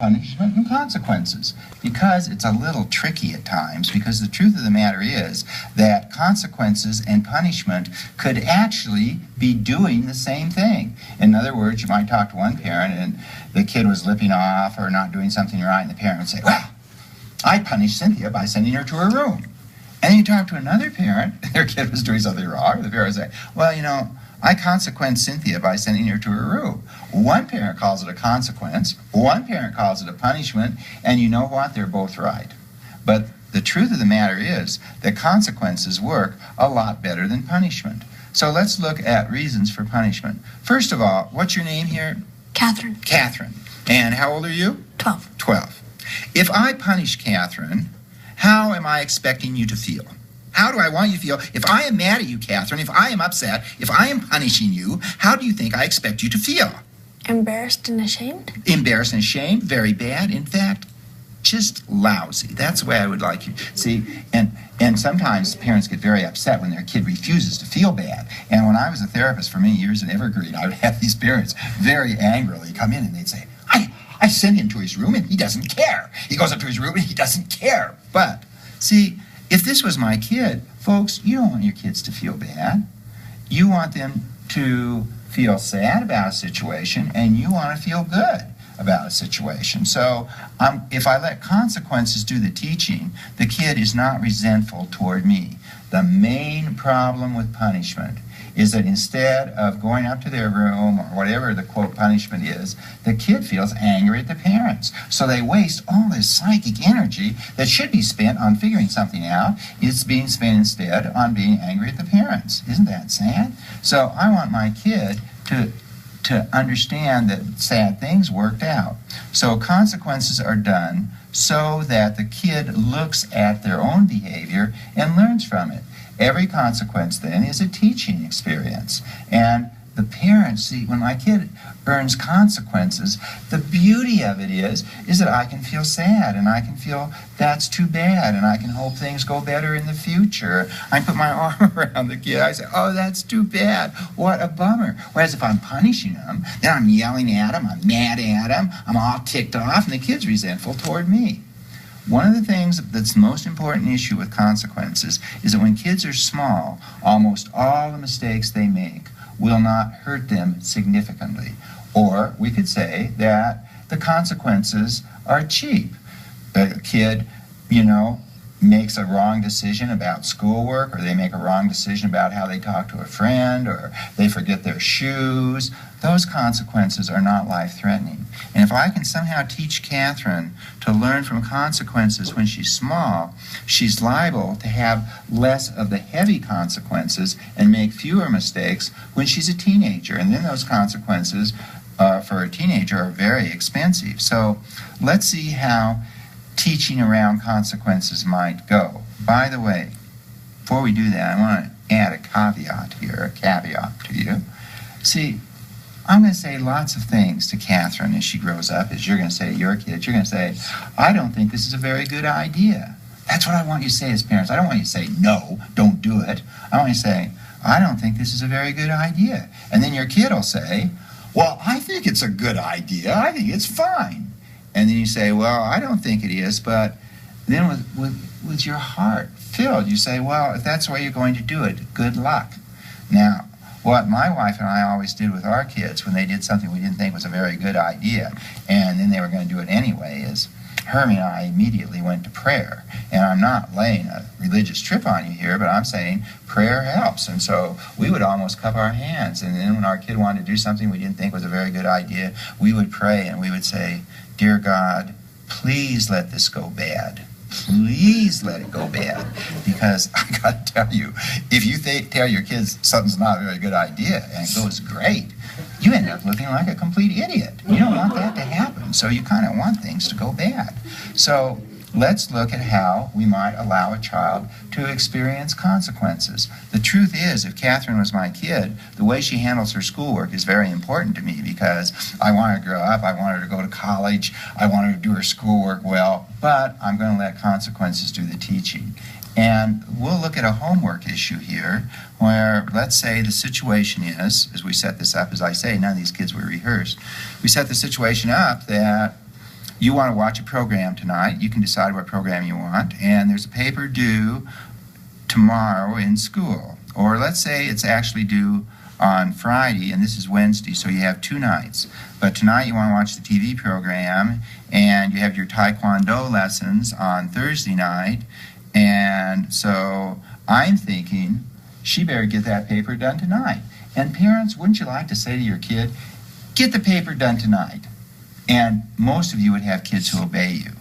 punishment and consequences, because it's a little tricky at times, because the truth of the matter is that consequences and punishment could actually be doing the same thing. In other words, you might talk to one parent and the kid was lipping off or not doing something right, and the parent would say, well, I punished Cynthia by sending her to her room. And then you talk to another parent, their kid was doing something wrong, and the parent would say, well, you know, I consequenced Cynthia by sending her to her room. One parent calls it a consequence, one parent calls it a punishment, and you know what? They're both right. But the truth of the matter is that consequences work a lot better than punishment. So let's look at reasons for punishment. First of all, what's your name here? Catherine. Catherine. And how old are you? 12. 12. If I punish Catherine, how am I expecting you to feel? How do I want you to feel? If I am mad at you, Catherine, if I am upset, if I am punishing you, how do you think I expect you to feel? Embarrassed and ashamed? Embarrassed and ashamed, very bad. In fact, just lousy. That's the way I would like you. See, and sometimes parents get very upset when their kid refuses to feel bad. And when I was a therapist for many years in Evergreen, I would have these parents very angrily come in and they'd say, I sent him to his room and he doesn't care. He goes up to his room and he doesn't care. But, see, if this was my kid, folks, you don't want your kids to feel bad. You want them to feel sad about a situation, and you want to feel good about a situation. So if I let consequences do the teaching, the kid is not resentful toward me. The main problem with punishment is that instead of going up to their room or whatever the quote punishment is, the kid feels angry at the parents. So they waste all this psychic energy that should be spent on figuring something out. It's being spent instead on being angry at the parents. Isn't that sad? So I want my kid to understand that sad things worked out. So consequences are done so that the kid looks at their own behavior and learns from it. Every consequence, then, is a teaching experience. And the parents, see, when my kid earns consequences, the beauty of it is that I can feel sad, and I can feel that's too bad, and I can hope things go better in the future. I put my arm around the kid. I say, oh, that's too bad. What a bummer. Whereas if I'm punishing him, then I'm yelling at him, I'm mad at him, I'm all ticked off, and the kid's resentful toward me. One of the things that's the most important issue with consequences is that when kids are small, almost all the mistakes they make will not hurt them significantly. Or we could say that the consequences are cheap. The kid, makes a wrong decision about schoolwork, or they make a wrong decision about how they talk to a friend, or they forget their shoes. Those consequences are not life-threatening. And if I can somehow teach Catherine to learn from consequences when she's small, she's liable to have less of the heavy consequences and make fewer mistakes when she's a teenager. And then those consequences for a teenager are very expensive. So let's see how teaching around consequences might go. By the way, before we do that, I want to add a caveat to you. See, I'm going to say lots of things to Catherine as she grows up, as you're going to say to your kids. You're going to say, I don't think this is a very good idea. That's what I want you to say as parents. I don't want you to say, no, don't do it. I want you to say, I don't think this is a very good idea. And then your kid will say, well, I think it's a good idea. I think it's fine. And then you say, well, I don't think it is, but then with your heart filled, you say, well, if that's the way you're going to do it, good luck. Now, what my wife and I always did with our kids when they did something we didn't think was a very good idea, and then they were going to do it anyway, is Hermie and I immediately went to prayer. And I'm not laying a religious trip on you here, but I'm saying prayer helps. And so we would almost cup our hands. And then when our kid wanted to do something we didn't think was a very good idea, we would pray and we would say, Dear God, please let this go bad. Please let it go bad. Because I got to tell you, if you tell your kids something's not a very good idea and it goes great, you end up looking like a complete idiot. You don't want that to happen. So you kind of want things to go bad. So let's look at how we might allow a child to experience consequences. The truth is, if Catherine was my kid, the way she handles her schoolwork is very important to me because I want her to grow up, I want her to go to college, I want her to do her schoolwork well, but I'm going to let consequences do the teaching. And we'll look at a homework issue here where, let's say the situation is, as we set this up, as I say, none of these kids were rehearsed, we set the situation up that you want to watch a program tonight. You can decide what program you want, and there's a paper due tomorrow in school. Or let's say it's actually due on Friday, and this is Wednesday, so you have 2 nights. But tonight you want to watch the TV program, and you have your Taekwondo lessons on Thursday night, and so I'm thinking she better get that paper done tonight. And parents, wouldn't you like to say to your kid, get the paper done tonight? And most of you would have kids who obey you.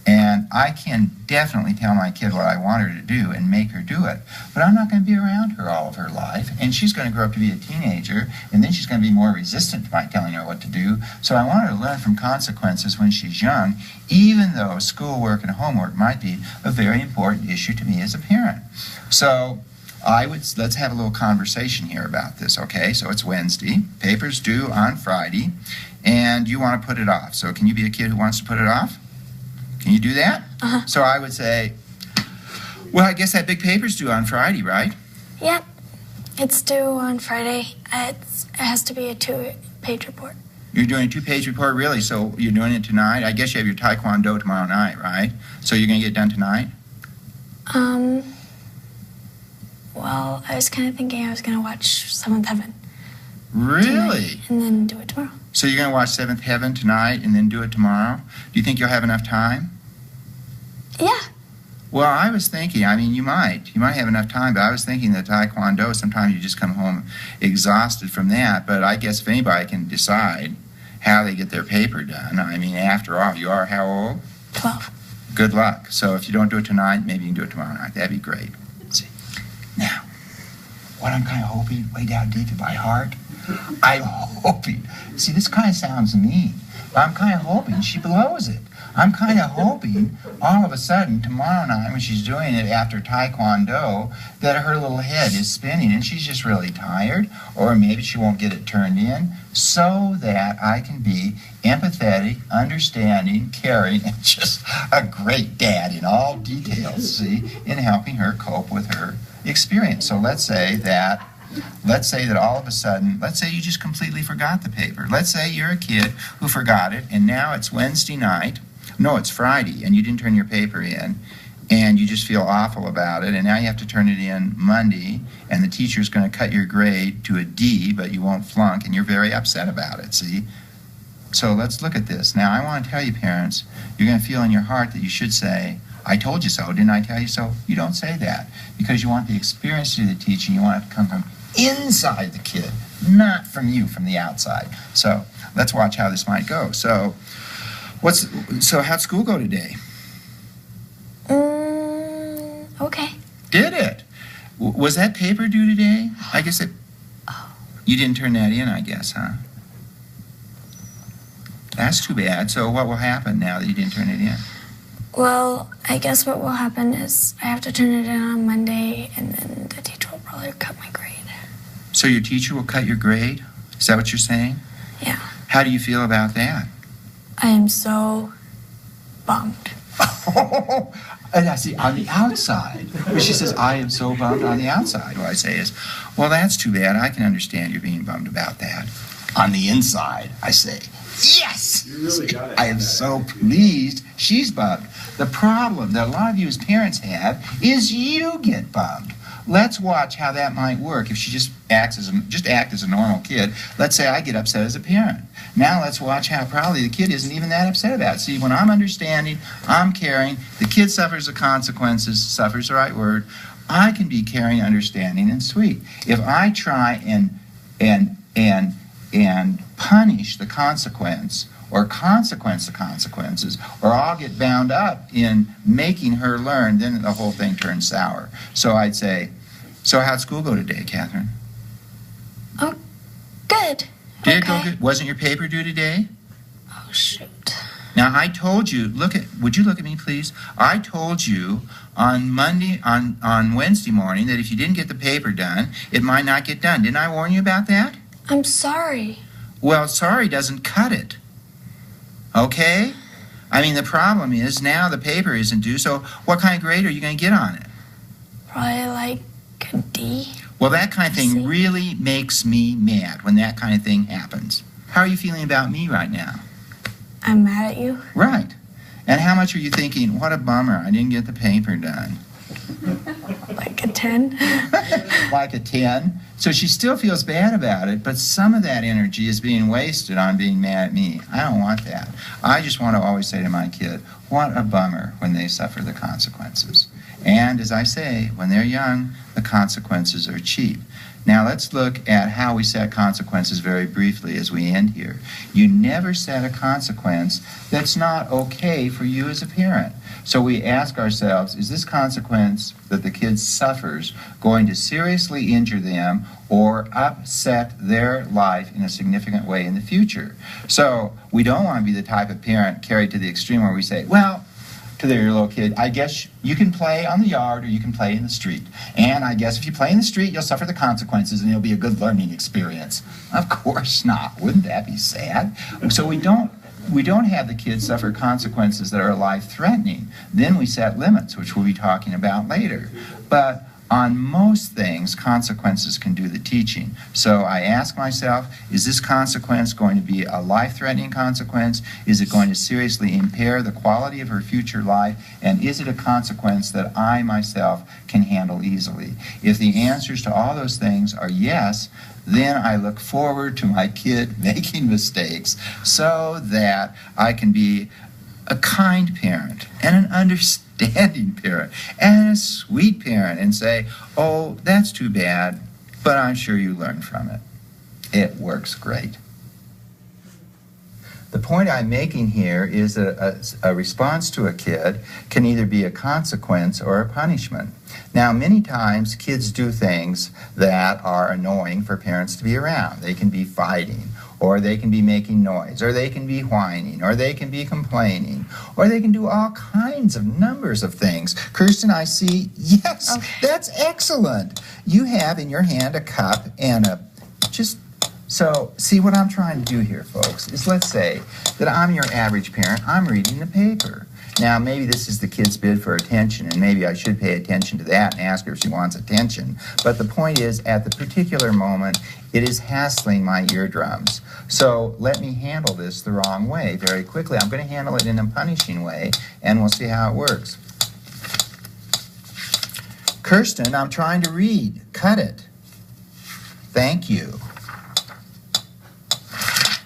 And I can definitely tell my kid what I want her to do and make her do it. But I'm not going to be around her all of her life. And she's going to grow up to be a teenager, and then she's going to be more resistant to my telling her what to do. So I want her to learn from consequences when she's young, even though schoolwork and homework might be a very important issue to me as a parent. So let's have a little conversation here about this, okay? So it's Wednesday, paper's due on Friday, and you want to put it off. So can you be a kid who wants to put it off? Can you do that? Uh-huh. So I would say, well, I guess that big paper's due on Friday, right? Yep. It's due on Friday. It has to be a 2-page report. You're doing a 2-page report, really? So you're doing it tonight? I guess you have your Taekwondo tomorrow night, right? So you're going to get it done tonight? Well, I was kind of thinking I was going to watch Seventh Heaven. Really? Tonight, and then do it tomorrow. So you're going to watch Seventh Heaven tonight and then do it tomorrow? Do you think you'll have enough time? Yeah. Well, I was thinking, I mean, you might have enough time, but I was thinking that Taekwondo, sometimes you just come home exhausted from that, but I guess if anybody can decide how they get their paper done, I mean, after all, you are how old? 12. Good luck. So if you don't do it tonight, maybe you can do it tomorrow night. That'd be great. Let's see. Now, what I'm kind of hoping, way down deep in my heart, I'm hoping, see, this kind of sounds mean, but I'm kind of hoping she blows it. I'm kind of hoping all of a sudden tomorrow night when she's doing it after Taekwondo that her little head is spinning and she's just really tired, or maybe she won't get it turned in, so that I can be empathetic, understanding, caring, and just a great dad in all details, see, in helping her cope with her experience. So let's say that all of a sudden, let's say you just completely forgot the paper. Let's say you're a kid who forgot it, and now it's Wednesday night. No, it's Friday, and you didn't turn your paper in, and you just feel awful about it, and now you have to turn it in Monday, and the teacher's going to cut your grade to a D, but you won't flunk, and you're very upset about it, see? So let's look at this. Now, I want to tell you, parents, you're going to feel in your heart that you should say, I told you so, didn't I tell you so? You don't say that, because you want the experience to do the teaching. You want it to come from inside the kid, not from you, from the outside. So let's watch how this might go. So how'd school go today? Okay. Did it? Was that paper due today? I guess you didn't turn that in, I guess, huh? That's too bad. So what will happen now that you didn't turn it in? Well, I guess what will happen is I have to turn it in on Monday, and then the teacher will probably cut my grade. So your teacher will cut your grade? Is that what you're saying? Yeah. How do you feel about that? I am so bummed. And I see, on the outside, when she says, I am so bummed on the outside, what I say is, well, that's too bad. I can understand you being bummed about that. On the inside, I say, yes! You really got it. I am so pleased she's bummed. The problem that a lot of you as parents have is you get bummed. Let's watch how that might work if she just act as a normal kid. Let's say I get upset as a parent. Now let's watch how probably the kid isn't even that upset about it. See, when I'm understanding, I'm caring, the kid suffers the consequences, suffers the right word, I can be caring, understanding, and sweet. If I try and punish the consequence, or consequence the consequences, or I'll get bound up in making her learn, then the whole thing turns sour. So I'd say, so how'd school go today, Catherine? Oh, good. Did it go Okay. good? Wasn't your paper due today? Oh, shoot. Now I told you, would you look at me please? I told you on Wednesday morning that if you didn't get the paper done, it might not get done. Didn't I warn you about that? I'm sorry. Well, sorry doesn't cut it. Okay? I mean, the problem is now the paper isn't due, so what kind of grade are you going to get on it? Probably like a D. Well, that kind of thing See? really makes me mad when that kind of thing happens. How are you feeling about me right now? I'm mad at you. Right. And how much are you thinking, what a bummer, I didn't get the paper done? Like a 10. Like a 10. So she still feels bad about it, but some of that energy is being wasted on being mad at me. I don't want that. I just want to always say to my kid, what a bummer when they suffer the consequences. And as I say, when they're young, the consequences are cheap. Now let's look at how we set consequences very briefly as we end here. You never set a consequence that's not okay for you as a parent. So we ask ourselves, is this consequence that the kid suffers going to seriously injure them or upset their life in a significant way in the future? So we don't want to be the type of parent carried to the extreme where we say, well, to their little kid, I guess you can play on the yard or you can play in the street. And I guess if you play in the street, you'll suffer the consequences and it'll be a good learning experience. Of course not. Wouldn't that be sad? So we don't have the kids suffer consequences that are life-threatening. Then we set limits, which we'll be talking about later. But on most things, consequences can do the teaching. So I ask myself, is this consequence going to be a life-threatening consequence? Is it going to seriously impair the quality of her future life? And is it a consequence that I myself can handle easily? If the answers to all those things are yes, then I look forward to my kid making mistakes so that I can be a kind parent and an understanding parent and a sweet parent and say, oh, that's too bad, but I'm sure you learned from it. It works great. The point I'm making here is that a response to a kid can either be a consequence or a punishment. Now, many times kids do things that are annoying for parents to be around. They can be fighting, or they can be making noise, or they can be whining, or they can be complaining, or they can do all kinds of numbers of things. Kirsten, I see, yes, okay. That's excellent. You have in your hand a cup and so see what I'm trying to do here, folks, is let's say that I'm your average parent, I'm reading the paper. Now, maybe this is the kid's bid for attention, and maybe I should pay attention to that and ask her if she wants attention. But the point is, at the particular moment, it is hassling my eardrums. So let me handle this the wrong way very quickly. I'm going to handle it in a punishing way, and we'll see how it works. Kirsten, I'm trying to read. Cut it. Thank you.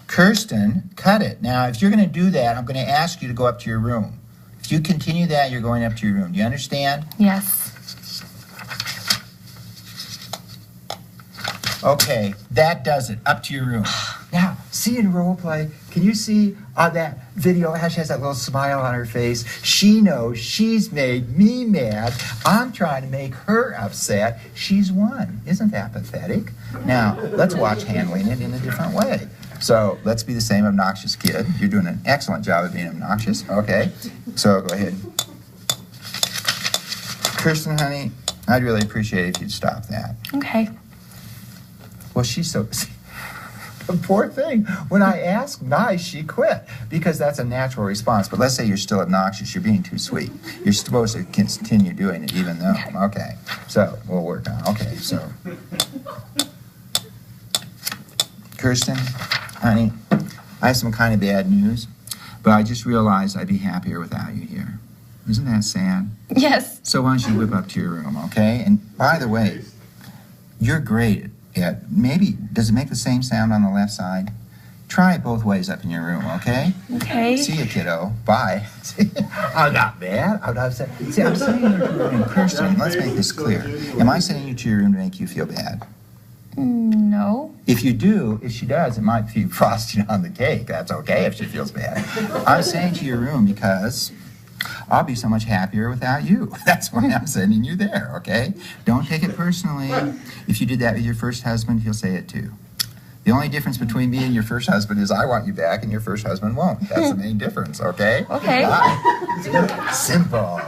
Kirsten, cut it. Now, if you're going to do that, I'm going to ask you to go up to your room. If you continue that, you're going up to your room. Do you understand? Yes. Okay, that does it. Up to your room. Now, see in role play, can you see on that video how she has that little smile on her face? She knows she's made me mad. I'm trying to make her upset. She's won. Isn't that pathetic? Now, let's watch handling it in a different way. So let's be the same obnoxious kid. You're doing an excellent job of being obnoxious. Okay, so go ahead. Kirsten, honey, I'd really appreciate it if you'd stop that. Okay. Well, she's so... Poor thing. When I asked nice, she quit because that's a natural response. But let's say you're still obnoxious. You're being too sweet. You're supposed to continue doing it even though. Okay, so we'll work on it. Okay, so... Kirsten, honey, I have some kind of bad news, but I just realized I'd be happier without you here. Isn't that sad? Yes. So why don't you whip up to your room, okay? And by the way, you're great at, maybe, does it make the same sound on the left side? Try it both ways up in your room, okay? Okay. See you, kiddo. Bye. I'm not bad. I'm not upset. See, I'm sending you to your room. Kirsten, let's make this clear. Am I sending you to your room to make you feel bad? No. If you do, if she does, it might be frosting on the cake. That's okay if she feels bad. I'm saying to your room because I'll be so much happier without you. That's why I'm sending you there, okay? Don't take it personally. If you did that with your first husband, he'll say it too. The only difference between me and your first husband is I want you back and your first husband won't. That's the main difference, okay? Okay. Bye. Simple.